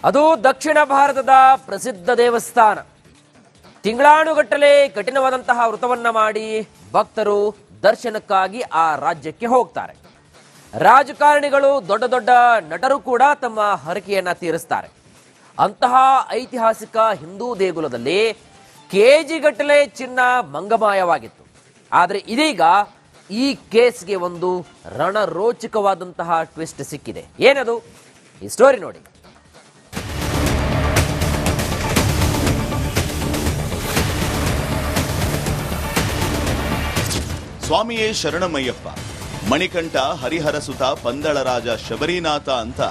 ಅದು ದಕ್ಷಿಣ ಭಾರತದ ಪ್ರಸಿದ್ಧ ದೇವಸ್ಥಾನ. ತಿಂಗಳಾನುಗಟ್ಟಲೆ ಕಠಿಣವಾದಂತಹ ವ್ರತವನ್ನ ಮಾಡಿ ಭಕ್ತರು ದರ್ಶನಕ್ಕಾಗಿ ಆ ರಾಜ್ಯಕ್ಕೆ ಹೋಗ್ತಾರೆ. ರಾಜಕಾರಣಿಗಳು, ದೊಡ್ಡ ದೊಡ್ಡ ನಟರು ಕೂಡ ತಮ್ಮ ಹರಕೆಯನ್ನ ತೀರಿಸ್ತಾರೆ. ಅಂತಹ ಐತಿಹಾಸಿಕ ಹಿಂದೂ ದೇಗುಲದಲ್ಲಿ ಕೆಜಿಗಟ್ಟಲೆ ಚಿನ್ನ ಮಂಗಮಾಯವಾಗಿತ್ತು. ಆದರೆ ಇದೀಗ ಈ ಕೇಸ್ಗೆ ಒಂದು ರಣರೋಚಕವಾದಂತಹ ಟ್ವಿಸ್ಟ್ ಸಿಕ್ಕಿದೆ. ಏನದು? ಈ ಸ್ಟೋರಿ ನೋಡಿ. ಸ್ವಾಮಿಯೇ ಶರಣಮಯ್ಯಪ್ಪ, ಮಣಿಕಂಠ, ಹರಿಹರಸುತ, ಪಂದಳರಾಜ, ಶಬರಿನಾಥ ಅಂತ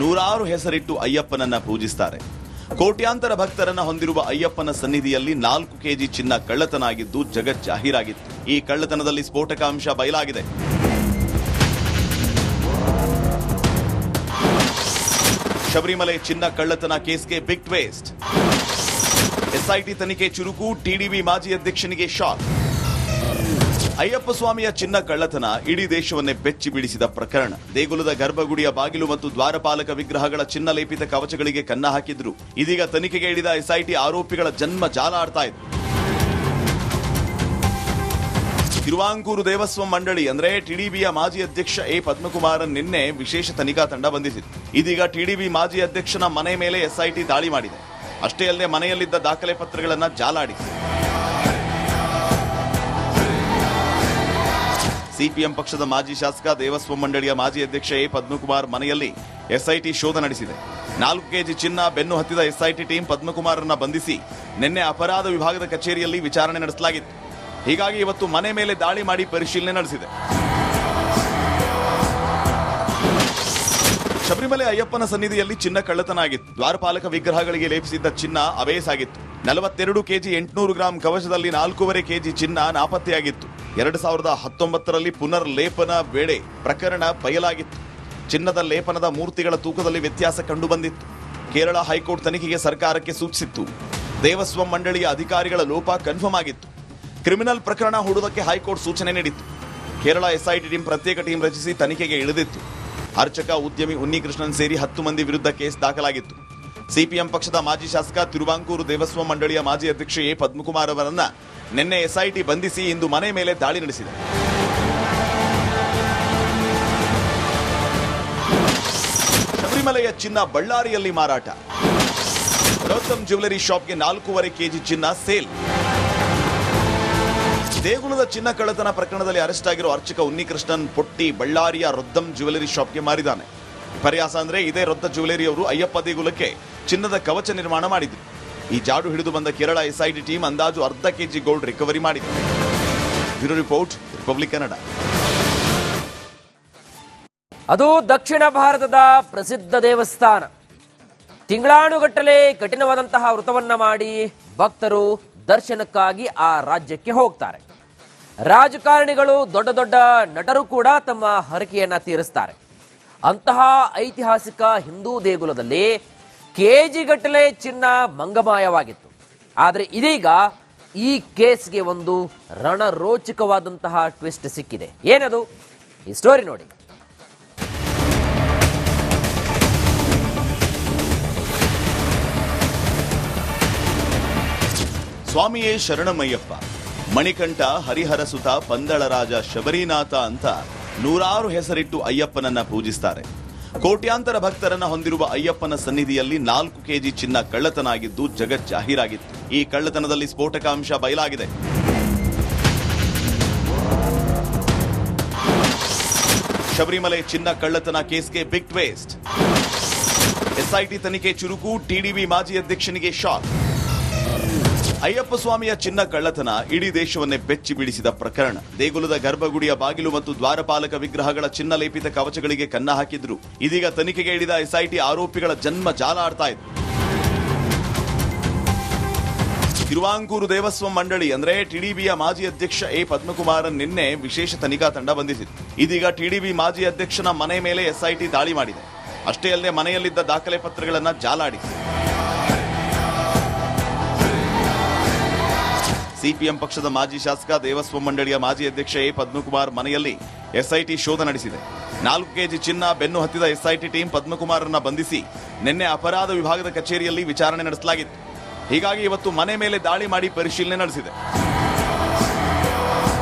ನೂರಾರು ಹೆಸರಿಟ್ಟು ಅಯ್ಯಪ್ಪನನ್ನ ಪೂಜಿಸ್ತಾರೆ. ಕೋಟ್ಯಾಂತರ ಭಕ್ತರನ್ನ ಹೊಂದಿರುವ ಅಯ್ಯಪ್ಪನ ಸನ್ನಿಧಿಯಲ್ಲಿ 4 ಕೆಜಿ ಚಿನ್ನ ಕಳ್ಳತನಾಗಿದ್ದು ಜಗಜ್ಜಾಹೀರಾಗಿತ್ತು. ಈ ಕಳ್ಳತನದಲ್ಲಿ ಸ್ಫೋಟಕ ಅಂಶ ಬಯಲಾಗಿದೆ. ಶಬರಿಮಲೆ ಚಿನ್ನ ಕಳ್ಳತನ ಕೇಸ್ಗೆ ಬಿಗ್ ಟ್ವಿಸ್ಟ್. ಎಸ್ಐಟಿ ತನಿಖೆ ಚುರುಕು, ಟಿಡಿಬಿ ಮಾಜಿ ಅಧ್ಯಕ್ಷನಿಗೆ ಶಾಕ್. ಅಯ್ಯಪ್ಪ ಸ್ವಾಮಿಯ ಚಿನ್ನ ಕಳ್ಳತನ ಇಡೀ ದೇಶವನ್ನೇ ಬೆಚ್ಚಿ ಬೀಳಿಸಿದ ಪ್ರಕರಣ. ದೇಗುಲದ ಗರ್ಭಗುಡಿಯ ಬಾಗಿಲು ಮತ್ತು ದ್ವಾರಪಾಲಕ ವಿಗ್ರಹಗಳ ಚಿನ್ನ ಲೇಪಿತ ಕವಚಗಳಿಗೆ ಕನ್ನ ಹಾಕಿದ್ರು. ಇದೀಗ ತನಿಖೆಗೆ ಇಳಿದ ಎಸ್ಐಟಿ ಆರೋಪಿಗಳ ಜನ್ಮ ಜಾಲ ಆಡ್ತಾ ಇದೆ. ತಿರುವಾಂಕೂರು ದೇವಸ್ವಂ ಮಂಡಳಿ ಅಂದ್ರೆ ಟಿಡಿಬಿಯ ಮಾಜಿ ಅಧ್ಯಕ್ಷ ಎ ಪದ್ಮಕುಮಾರನ್ ನಿನ್ನೆ ವಿಶೇಷ ತನಿಖಾ ತಂಡ ಬಂಧಿಸಿತು. ಇದೀಗ ಟಿಡಿಬಿ ಮಾಜಿ ಅಧ್ಯಕ್ಷನ ಮನೆ ಮೇಲೆ ಎಸ್ಐಟಿ ದಾಳಿ ಮಾಡಿದೆ. ಅಷ್ಟೇ ಅಲ್ಲದೆ ಮನೆಯಲ್ಲಿದ್ದ ದಾಖಲೆ ಪತ್ರಗಳನ್ನ ಜಾಲಾಡಿದೆ. ಸಿಪಿಎಂ ಪಕ್ಷದ ಮಾಜಿ ಶಾಸಕ, ದೇವಸ್ವಂ ಮಂಡಳಿಯ ಮಾಜಿ ಅಧ್ಯಕ್ಷ ಎ ಪದ್ಮಕುಮಾರ್ ಮನೆಯಲ್ಲಿ ಎಸ್ಐಟಿ ಶೋಧ ನಡೆಸಿದೆ. 4 ಕೆಜಿ ಚಿನ್ನ ಬೆನ್ನು ಹತ್ತಿದ ಎಸ್ಐಟಿ ಟೀಮ್ ಪದ್ಮಕುಮಾರನ್ನ ಬಂಧಿಸಿ ನಿನ್ನೆ ಅಪರಾಧ ವಿಭಾಗದ ಕಚೇರಿಯಲ್ಲಿ ವಿಚಾರಣೆ ನಡೆಸಲಾಗಿತ್ತು. ಹೀಗಾಗಿ ಇವತ್ತು ಮನೆ ಮೇಲೆ ದಾಳಿ ಮಾಡಿ ಪರಿಶೀಲನೆ ನಡೆಸಿದೆ. ಶಬರಿಮಲೆ ಅಯ್ಯಪ್ಪನ ಸನ್ನಿಧಿಯಲ್ಲಿ ಚಿನ್ನ ಕಳ್ಳತನ ಆಗಿತ್ತು. ದ್ವಾರಪಾಲಕ ವಿಗ್ರಹಗಳಿಗೆ ಲೇಪಿಸಿದ್ದ ಚಿನ್ನ ಅವೇಸಾಗಿತ್ತು. 42 ಕೆಜಿ 800 ಗ್ರಾಂ ಕವಚದಲ್ಲಿ 4.5 ಕೆಜಿ ಚಿನ್ನ ನಾಪತ್ತೆಯಾಗಿತ್ತು. 2019ರಲ್ಲಿ ಪುನರ್ ಲೇಪನ ವೇಳೆ ಪ್ರಕರಣ ಬಯಲಾಗಿತ್ತು. ಚಿನ್ನದ ಲೇಪನದ ಮೂರ್ತಿಗಳ ತೂಕದಲ್ಲಿ ವ್ಯತ್ಯಾಸ ಕಂಡುಬಂದಿತ್ತು. ಕೇರಳ ಹೈಕೋರ್ಟ್ ತನಿಖೆಗೆ ಸರ್ಕಾರಕ್ಕೆ ಸೂಚಿಸಿತ್ತು. ದೇವಸ್ವಂ ಮಂಡಳಿಯ ಅಧಿಕಾರಿಗಳ ಲೋಪ ಕನ್ಫರ್ಮ್ ಆಗಿತ್ತು. ಕ್ರಿಮಿನಲ್ ಪ್ರಕರಣ ಹೂಡುವುದಕ್ಕೆ ಹೈಕೋರ್ಟ್ ಸೂಚನೆ ನೀಡಿತ್ತು. ಕೇರಳ ಎಸ್ಐಟಿ ಟೀಮ್ ಪ್ರತ್ಯೇಕ ಟೀಮ್ ರಚಿಸಿ ತನಿಖೆಗೆ ಇಳಿದಿತ್ತು. ಅರ್ಚಕ, ಉದ್ಯಮಿ ಉನ್ನಿಕೃಷ್ಣನ್ ಸೇರಿ 10 ಮಂದಿ ವಿರುದ್ಧ ಕೇಸ್ ದಾಖಲಾಗಿತ್ತು. ಸಿಪಿಎಂ ಪಕ್ಷದ ಮಾಜಿ ಶಾಸಕ, ತಿರುವಾಂಕೂರು ದೇವಸ್ವಂ ಮಂಡಳಿಯ ಮಾಜಿ ಅಧ್ಯಕ್ಷ ಎ ಪದ್ಮಕುಮಾರ್ ಅವರನ್ನ ನಿನ್ನೆ ಎಸ್ಐಟಿ ಬಂಧಿಸಿ ಇಂದು ಮನೆ ಮೇಲೆ ದಾಳಿ ನಡೆಸಿದೆ. ಶಬರಿಮಲೆಯ ಚಿನ್ನ ಬಳ್ಳಾರಿಯಲ್ಲಿ ಮಾರಾಟ. ರೊದ್ದಂ ಜ್ಯುವೆಲರಿ ಶಾಪ್ಗೆ 4.5 ಕೆಜಿ ಚಿನ್ನ ಸೇಲ್. ದೇಗುಲದ ಚಿನ್ನ ಕಳ್ಳತನ ಪ್ರಕರಣದಲ್ಲಿ ಅರೆಸ್ಟ್ ಆಗಿರೋ ಅರ್ಚಕ ಉನ್ನಿಕೃಷ್ಣನ್ ಪೊಟ್ಟಿ ಬಳ್ಳಾರಿಯ ರೊದ್ದಂ ಜ್ಯುವೆಲರಿ ಶಾಪ್ಗೆ ಮಾರಿದ್ದಾನೆ. ವಿಪರ್ಯಾಸ ಅಂದ್ರೆ ಇದೇ ರೊದ್ದ ಜ್ಯುವೆಲರಿ ಅವರು ಅಯ್ಯಪ್ಪ ದೇಗುಲಕ್ಕೆ ಚಿನ್ನದ ಕವಚ ನಿರ್ಮಾಣ ಮಾಡಿದ್ರು. ಈ ಜಾಡು ಹಿಡಿದು ಬಂದ ಕೇರಳ ಎಸ್ಐಟಿ ಟೀಮ್ ಅಂದಾಜು 1/2 ಕೆಜಿ ಗೋಲ್ಡ್ ರಿಕವರಿ ಮಾಡಿದೆ. Bureau report, republic Kannada. ಅದು ದಕ್ಷಿಣ ಭಾರತದ ಪ್ರಸಿದ್ಧ ದೇವಸ್ಥಾನ. ತಿಂಗಳಾನುಗಟ್ಟಲೆ ಕಠಿಣವಾದಂತಹ ವ್ರತವನ್ನ ಮಾಡಿ ಭಕ್ತರು ದರ್ಶನಕ್ಕಾಗಿ ಆ ರಾಜ್ಯಕ್ಕೆ ಹೋಗ್ತಾರೆ. ರಾಜಕಾರಣಿಗಳು, ದೊಡ್ಡ ದೊಡ್ಡ ನಟರು ಕೂಡ ತಮ್ಮ ಹರಕೆಯನ್ನ ತೀರಿಸ್ತಾರೆ. ಅಂತಹ ಐತಿಹಾಸಿಕ ಹಿಂದೂ ದೇಗುಲದಲ್ಲಿ ಕೆಜಿಗಟ್ಟಲೆ ಚಿನ್ನ ಮಂಗಮಾಯವಾಗಿತ್ತು. ಆದರೆ ಇದೀಗ ಈ ಕೇಸ್ಗೆ ಒಂದು ರಣರೋಚಕವಾದಂತಹ ಟ್ವಿಸ್ಟ್ ಸಿಕ್ಕಿದೆ. ಏನದು? ಈ ಸ್ಟೋರಿ ನೋಡಿ. ಸ್ವಾಮಿಯೇ ಶರಣಮಯ್ಯಪ್ಪ, ಮಣಿಕಂಠ, ಹರಿಹರಸುತ, ಪಂದಳರಾಜ, ಶಬರಿನಾಥ ಅಂತ ನೂರಾರು ಹೆಸರಿಟ್ಟು ಅಯ್ಯಪ್ಪನನ್ನ ಪೂಜಿಸ್ತಾರೆ. ಕೋಟ್ಯಾಂತರ ಭಕ್ತರನ್ನ ಹೊಂದಿರುವ ಅಯ್ಯಪ್ಪನ ಸನ್ನಿಧಿಯಲ್ಲಿ 4 ಕೆಜಿ ಚಿನ್ನ ಕಳ್ಳತನಾಗಿದ್ದು ಜಗಜ್ಜಾಹೀರಾಗಿತ್ತು. ಈ ಕಳ್ಳತನದಲ್ಲಿ ಸ್ಫೋಟಕ ಅಂಶ ಬಯಲಾಗಿದೆ. ಶಬರಿಮಲೆ ಚಿನ್ನ ಕಳ್ಳತನ ಕೇಸ್ಗೆ ಬಿಗ್ ಟ್ವಿಸ್ಟ್. ಎಸ್ಐಟಿ ತನಿಖೆ ಚುರುಕು, ಟಿಡಿಬಿ ಮಾಜಿ ಅಧ್ಯಕ್ಷನಿಗೆ ಶಾಕ್. ಅಯ್ಯಪ್ಪ ಸ್ವಾಮಿಯ ಚಿನ್ನ ಕಳ್ಳತನ ಇಡೀ ದೇಶವನ್ನೇ ಬೆಚ್ಚಿ ಬೀಳಿಸಿದ ಪ್ರಕರಣ. ದೇಗುಲದ ಗರ್ಭಗುಡಿಯ ಬಾಗಿಲು ಮತ್ತು ದ್ವಾರಪಾಲಕ ವಿಗ್ರಹಗಳ ಚಿನ್ನ ಲೇಪಿತ ಕವಚಗಳಿಗೆ ಕನ್ನ ಹಾಕಿದ್ರು. ಇದೀಗ ತನಿಖೆಗೆ ಇಳಿದ ಎಸ್ಐಟಿ ಆರೋಪಿಗಳ ಜನ್ಮ ಜಾಲ ಆಡ್ತಾ ಇದೆ. ತಿರುವಾಂಕೂರು ದೇವಸ್ವಂ ಮಂಡಳಿ ಅಂದ್ರೆ ಟಿಡಿಬಿಯ ಮಾಜಿ ಅಧ್ಯಕ್ಷ ಎ ಪದ್ಮಕುಮಾರನ್ ನಿನ್ನೆ ವಿಶೇಷ ತನಿಖಾ ತಂಡ ಬಂಧಿಸಿತು. ಇದೀಗ ಟಿಡಿಬಿ ಮಾಜಿ ಅಧ್ಯಕ್ಷನ ಮನೆ ಮೇಲೆ ಎಸ್ಐಟಿ ದಾಳಿ ಮಾಡಿದೆ. ಅಷ್ಟೇ ಅಲ್ಲದೆ ಮನೆಯಲ್ಲಿದ್ದ ದಾಖಲೆ ಪತ್ರಗಳನ್ನ ಜಾಲಾಡಿದೆ. ಸಿಪಿಎಂ ಪಕ್ಷದ ಮಾಜಿ ಶಾಸಕ, ದೇವಸ್ವಂ ಮಂಡಳಿಯ ಮಾಜಿ ಅಧ್ಯಕ್ಷ ಎ ಪದ್ಮಕುಮಾರ್ ಮನೆಯಲ್ಲಿ ಎಸ್ಐಟಿ ಶೋಧ ನಡೆಸಿದೆ. 4 ಕೆಜಿ ಚಿನ್ನ ಬೆನ್ನು ಹತ್ತಿದ ಎಸ್ಐಟಿ ಟೀಮ್ ಪದ್ಮಕುಮಾರನ್ನ ಬಂಧಿಸಿ ನಿನ್ನೆ ಅಪರಾಧ ವಿಭಾಗದ ಕಚೇರಿಯಲ್ಲಿ ವಿಚಾರಣೆ ನಡೆಸಲಾಗಿತ್ತು. ಹೀಗಾಗಿ ಇವತ್ತು ಮನೆ ಮೇಲೆ ದಾಳಿ ಮಾಡಿ ಪರಿಶೀಲನೆ ನಡೆಸಿದೆ.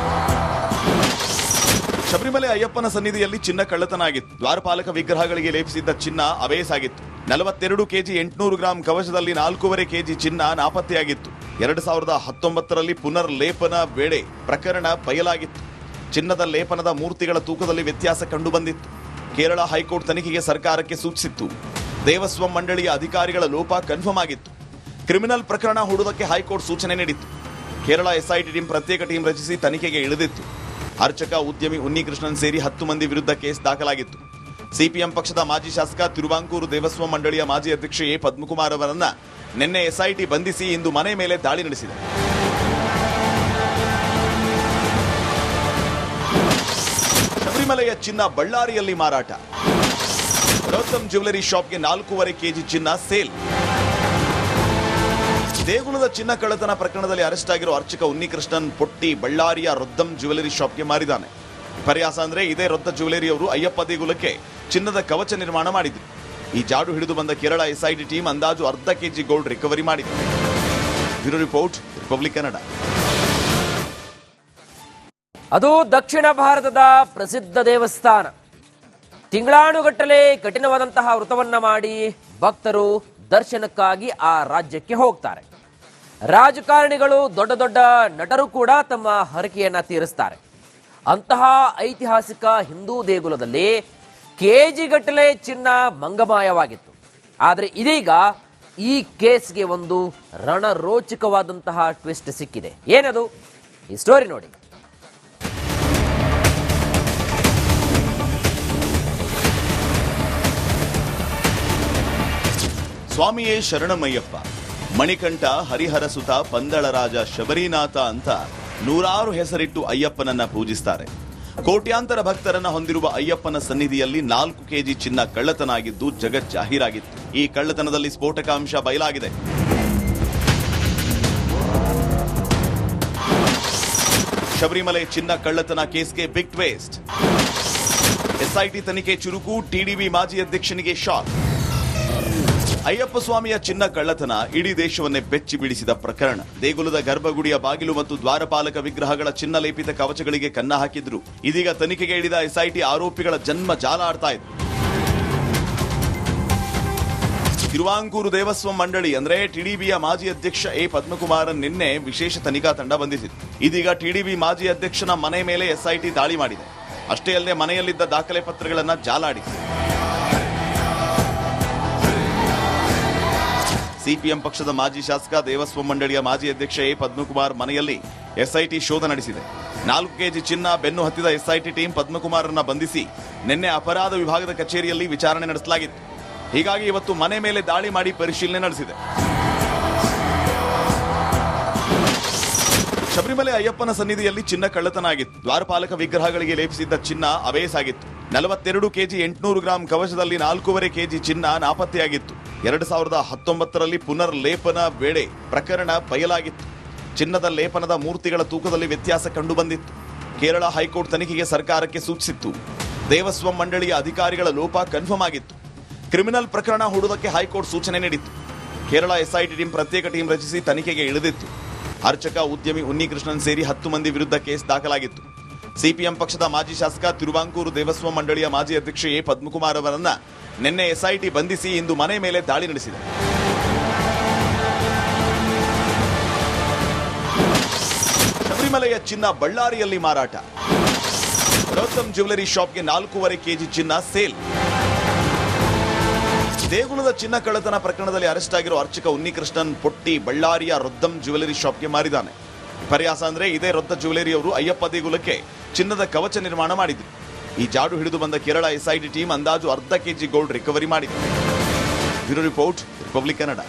ಶಬರಿಮಲೆ ಅಯ್ಯಪ್ಪನ ಸನ್ನಿಧಿಯಲ್ಲಿ ಚಿನ್ನ ಕಳ್ಳತನ ಆಗಿತ್ತು. ದ್ವಾರಪಾಲಕ ವಿಗ್ರಹಗಳಿಗೆ ಲೇಪಿಸಿದ್ದ ಚಿನ್ನ ಅವೇಸಾಗಿತ್ತು. 42 ಕೆಜಿ 800 ಗ್ರಾಂ ಕವಚದಲ್ಲಿ 4.5 ಕೆಜಿ ಚಿನ್ನ ನಾಪತ್ತೆಯಾಗಿತ್ತು. 2019ರಲ್ಲಿ ಪುನರ್ ಲೇಪನ ವೇಳೆ ಪ್ರಕರಣ ಬಯಲಾಗಿತ್ತು. ಚಿನ್ನದ ಲೇಪನದ ಮೂರ್ತಿಗಳ ತೂಕದಲ್ಲಿ ವ್ಯತ್ಯಾಸ ಕಂಡುಬಂದಿತ್ತು. ಕೇರಳ ಹೈಕೋರ್ಟ್ ತನಿಖೆಗೆ ಸರ್ಕಾರಕ್ಕೆ ಸೂಚಿಸಿತ್ತು. ದೇವಸ್ವಂ ಮಂಡಳಿಯ ಅಧಿಕಾರಿಗಳ ಲೋಪ ಕನ್ಫರ್ಮ್ ಆಗಿತ್ತು. ಕ್ರಿಮಿನಲ್ ಪ್ರಕರಣ ಹೂಡುವುದಕ್ಕೆ ಹೈಕೋರ್ಟ್ ಸೂಚನೆ ನೀಡಿತ್ತು. ಕೇರಳ ಎಸ್ಐಟಿ ಟೀಮ್ ಪ್ರತ್ಯೇಕ ಟೀಮ್ ರಚಿಸಿ ತನಿಖೆಗೆ ಇಳಿದಿತ್ತು. ಅರ್ಚಕ, ಉದ್ಯಮಿ ಉನ್ನಿಕೃಷ್ಣನ್ ಸೇರಿ 10 ಮಂದಿ ವಿರುದ್ಧ ಕೇಸ್ ದಾಖಲಾಗಿತ್ತು. ಸಿಪಿಎಂ ಪಕ್ಷದ ಮಾಜಿ ಶಾಸಕ ತಿರುವಾಂಕೂರು ದೇವಸ್ವಂ ಮಂಡಳಿಯ ಮಾಜಿ ಅಧ್ಯಕ್ಷ ಎ ಪದ್ಮಕುಮಾರ್ ಅವರನ್ನ ನಿನ್ನೆ ಎಸ್ಐಟಿ ಬಂಧಿಸಿ ಇಂದು ಮನೆ ಮೇಲೆ ದಾಳಿ ನಡೆಸಿದೆ. ಶಬರಿಮಲೆಯ ಚಿನ್ನ ಬಳ್ಳಾರಿಯಲ್ಲಿ ಮಾರಾಟ. ಗೌತಮ್ ಜ್ಯುವೆಲರಿ ಶಾಪ್ಗೆ 4.5 ಕೆಜಿ ಚಿನ್ನ ಸೇಲ್. ದೇಗುಲದ ಚಿನ್ನ ಕಳ್ಳತನ ಪ್ರಕರಣದಲ್ಲಿ ಅರೆಸ್ಟ್ ಆಗಿರೋ ಅರ್ಚಕ ಉನ್ನಿಕೃಷ್ಣನ್ ಪೊಟ್ಟಿ ಬಳ್ಳಾರಿಯ ರೊದ್ದಂ ಜ್ಯುವೆಲರಿ ಶಾಪ್ಗೆ ಮಾರಿದ್ದಾನೆ. ಪರ್ಯಾಸ ಅಂದ್ರೆ ಇದೇ ರೊದ್ದ ಜ್ಯುವೆಲರಿ ಅವರು ಅಯ್ಯಪ್ಪ ದೇಗುಲಕ್ಕೆ ಚಿನ್ನದ ಕವಚ ನಿರ್ಮಾಣ ಮಾಡಿದ್ರು. ಈ ಜಾಡು ಹಿಡಿದು ಬಂದ ಕೇರಳ ಎಸ್ಐಟಿ ಟೀಮ್ ಅಂದಾಜು ಅರ್ಧ ಕೆಜಿ ಗೋಲ್ಡ್ ರಿಕವರಿ ಮಾಡಿದೆ. Bureau report, republic Kannada. ಅದು ದಕ್ಷಿಣ ಭಾರತದ ಪ್ರಸಿದ್ಧ ದೇವಸ್ಥಾನ. ತಿಂಗಳಾನುಗಟ್ಟಲೆ ಕಠಿಣವಾದಂತಹ ವ್ರತವನ್ನ ಮಾಡಿ ಭಕ್ತರು ದರ್ಶನಕ್ಕಾಗಿ ಆ ರಾಜ್ಯಕ್ಕೆ ಹೋಗ್ತಾರೆ. ರಾಜಕಾರಣಿಗಳು, ದೊಡ್ಡ ದೊಡ್ಡ ನಟರು ಕೂಡ ತಮ್ಮ ಹರಕೆಯನ್ನ ತೀರಿಸ್ತಾರೆ. ಅಂತಹ ಐತಿಹಾಸಿಕ ಹಿಂದೂ ದೇಗುಲದಲ್ಲಿ ಕೆಜಿಗಟ್ಟಲೆ ಚಿನ್ನ ಮಂಗಮಾಯವಾಗಿತ್ತು. ಆದರೆ ಇದೀಗ ಈ ಕೇಸ್ಗೆ ಒಂದು ರಣರೋಚಕವಾದಂತಹ ಟ್ವಿಸ್ಟ್ ಸಿಕ್ಕಿದೆ. ಏನದು? ಈ ಸ್ಟೋರಿ ನೋಡಿ. ಸ್ವಾಮಿಯೇ ಶರಣಮಯ್ಯಪ್ಪ, ಮಣಿಕಂಠ, ಹರಿಹರಸುತ, ಪಂದಳರಾಜ, ಶಬರಿನಾಥ ಅಂತ ನೂರಾರು ಹೆಸರಿಟ್ಟು ಅಯ್ಯಪ್ಪನನ್ನ ಪೂಜಿಸ್ತಾರೆ. ಕೋಟ್ಯಾಂತರ ಭಕ್ತರನ್ನ ಹೊಂದಿರುವ ಅಯ್ಯಪ್ಪನ ಸನ್ನಿಧಿಯಲ್ಲಿ 4 ಕೆಜಿ ಚಿನ್ನ ಕಳ್ಳತನ ಆಗಿದ್ದು ಜಗಜ್ಜಾಹೀರಾಗಿತ್ತು. ಈ ಕಳ್ಳತನದಲ್ಲಿ ಸ್ಫೋಟಕ ಅಂಶ ಬಯಲಾಗಿದೆ. ಶಬರಿಮಲೆ ಚಿನ್ನ ಕಳ್ಳತನ ಕೇಸ್ಗೆ ಬಿಗ್ ಟ್ವಿಸ್ಟ್. ಎಸ್ಐಟಿ ತನಿಖೆ ಚುರುಕು, ಟಿಡಿಬಿ ಮಾಜಿ ಅಧ್ಯಕ್ಷನಿಗೆ ಶಾಕ್. ಅಯ್ಯಪ್ಪ ಸ್ವಾಮಿಯ ಚಿನ್ನ ಕಳ್ಳತನ ಇಡೀ ದೇಶವನ್ನೇ ಬೆಚ್ಚಿ ಬೀಳಿಸಿದ ಪ್ರಕರಣ. ದೇಗುಲದ ಗರ್ಭಗುಡಿಯ ಬಾಗಿಲು ಮತ್ತು ದ್ವಾರಪಾಲಕ ವಿಗ್ರಹಗಳ ಚಿನ್ನ ಲೇಪಿತ ಕವಚಗಳಿಗೆ ಕನ್ನ ಹಾಕಿದ್ರು. ಇದೀಗ ತನಿಖೆಗೆ ಇಳಿದ ಎಸ್ಐಟಿ ಆರೋಪಿಗಳ ಜನ್ಮ ಜಾಲ ಆಡ್ತಾ ಇದೆ. ತಿರುವಾಂಕೂರು ದೇವಸ್ವಂ ಮಂಡಳಿ ಅಂದ್ರೆ ಟಿಡಿಬಿಯ ಮಾಜಿ ಅಧ್ಯಕ್ಷ ಎ ಪದ್ಮಕುಮಾರ್ ನಿನ್ನೆ ವಿಶೇಷ ತನಿಖಾ ತಂಡ ಬಂಧಿಸಿತ್ತು. ಇದೀಗ ಟಿಡಿಬಿ ಮಾಜಿ ಅಧ್ಯಕ್ಷನ ಮನೆ ಮೇಲೆ ಎಸ್ಐಟಿ ದಾಳಿ ಮಾಡಿದೆ. ಅಷ್ಟೇ ಅಲ್ಲದೆ ಮನೆಯಲ್ಲಿದ್ದ ದಾಖಲೆ ಪತ್ರಗಳನ್ನ ಜಾಲಾಡಿದೆ. ಸಿಪಿಎಂ ಪಕ್ಷದ ಮಾಜಿ ಶಾಸಕ, ದೇವಸ್ವಂ ಮಂಡಳಿಯ ಮಾಜಿ ಅಧ್ಯಕ್ಷ ಎ ಪದ್ಮಕುಮಾರ್ ಮನೆಯಲ್ಲಿ ಎಸ್ಐಟಿ ಶೋಧ ನಡೆಸಿದೆ. 4 ಕೆಜಿ ಚಿನ್ನ ಬೆನ್ನು ಹತ್ತಿದ ಎಸ್ಐಟಿ ಟೀಮ್ ಪದ್ಮಕುಮಾರನ್ನ ಬಂಧಿಸಿ ನಿನ್ನೆ ಅಪರಾಧ ವಿಭಾಗದ ಕಚೇರಿಯಲ್ಲಿ ವಿಚಾರಣೆ ನಡೆಸಲಾಗಿತ್ತು. ಹೀಗಾಗಿ ಇವತ್ತು ಮನೆ ಮೇಲೆ ದಾಳಿ ಮಾಡಿ ಪರಿಶೀಲನೆ ನಡೆಸಿದೆ. ಶಬರಿಮಲೆ ಅಯ್ಯಪ್ಪನ ಸನ್ನಿಧಿಯಲ್ಲಿ ಚಿನ್ನ ಕಳ್ಳತನ ಆಗಿತ್ತು. ದ್ವಾರಪಾಲಕ ವಿಗ್ರಹಗಳಿಗೆ ಲೇಪಿಸಿದ್ದ ಚಿನ್ನ ಅವೇಸಾಗಿತ್ತು. 42 ಕೆಜಿ 800 ಗ್ರಾಂ ಕವಚದಲ್ಲಿ 4.5 ಕೆಜಿ ಚಿನ್ನ ನಾಪತ್ತೆಯಾಗಿತ್ತು. 2019ರಲ್ಲಿ ಪುನರ್ ಲೇಪನ ವೇಳೆ ಪ್ರಕರಣ ಬಯಲಾಗಿತ್ತು. ಚಿನ್ನದ ಲೇಪನದ ಮೂರ್ತಿಗಳ ತೂಕದಲ್ಲಿ ವ್ಯತ್ಯಾಸ ಕಂಡುಬಂದಿತ್ತು. ಕೇರಳ ಹೈಕೋರ್ಟ್ ತನಿಖೆಗೆ ಸರ್ಕಾರಕ್ಕೆ ಸೂಚಿಸಿತ್ತು. ದೇವಸ್ವಂ ಮಂಡಳಿಯ ಅಧಿಕಾರಿಗಳ ಲೋಪ ಕನ್ಫರ್ಮ್ ಆಗಿತ್ತು. ಕ್ರಿಮಿನಲ್ ಪ್ರಕರಣ ಹೂಡುವುದಕ್ಕೆ ಹೈಕೋರ್ಟ್ ಸೂಚನೆ ನೀಡಿತ್ತು. ಕೇರಳ ಎಸ್ಐಟಿ ಟೀಮ್ ಪ್ರತ್ಯೇಕ ಟೀಮ್ ರಚಿಸಿ ತನಿಖೆಗೆ ಇಳಿದಿತ್ತು. ಅರ್ಚಕ, ಉದ್ಯಮಿ ಉನ್ನಿಕೃಷ್ಣನ್ ಸೇರಿ 10 ಮಂದಿ ವಿರುದ್ಧ ಕೇಸ್ ದಾಖಲಾಗಿತ್ತು. ಸಿಪಿಎಂ ಪಕ್ಷದ ಮಾಜಿ ಶಾಸಕ ತಿರುವಾಂಕೂರು ದೇವಸ್ವಂ ಮಂಡಳಿಯ ಮಾಜಿ ಅಧ್ಯಕ್ಷ ಎ ಪದ್ಮಕುಮಾರ್ ಅವರನ್ನ ನಿನ್ನೆ ಎಸ್ಐಟಿ ಬಂಧಿಸಿ ಇಂದು ಮನೆ ಮೇಲೆ ದಾಳಿ ನಡೆಸಿದೆ. ಶಬರಿಮಲೆಯ ಚಿನ್ನ ಬಳ್ಳಾರಿಯಲ್ಲಿ ಮಾರಾಟ. ಗೌತಮ್ ಜ್ಯುವೆಲರಿ ಶಾಪ್ಗೆ 4.5 ಕೆಜಿ ಚಿನ್ನ ಸೇಲ್. ದೇಗುಲದ ಚಿನ್ನ ಕಳ್ಳತನ ಪ್ರಕರಣದಲ್ಲಿ ಅರೆಸ್ಟ್ ಆಗಿರೋ ಅರ್ಚಕ ಉನ್ನಿಕೃಷ್ಣನ್ ಪೊಟ್ಟಿ ಬಳ್ಳಾರಿಯ ರೊದ್ದಂ ಜ್ಯುವೆಲರಿ ಶಾಪ್ಗೆ ಮಾರಿದ್ದಾನೆ. ಪರ್ಯಾಸ ಅಂದ್ರೆ ಇದೇ ರೊದ್ದ ಜ್ಯುವೆಲರಿ ಅವರು ಅಯ್ಯಪ್ಪ ದೇಗುಲಕ್ಕೆ ಚಿನ್ನದ ಕವಚ ನಿರ್ಮಾಣ ಮಾಡಿದ್ರು. ಈ ಜಾಡು ಹಿಡಿದು ಬಂದ ಕೇರಳ ಎಸ್ಐಟಿ ಟೀಮ್ ಅಂದಾಜು ಅರ್ಧ ಕೆಜಿ ಗೋಲ್ಡ್ ರಿಕವರಿ ಮಾಡಿದೆ. Bureau report, republic Kannada.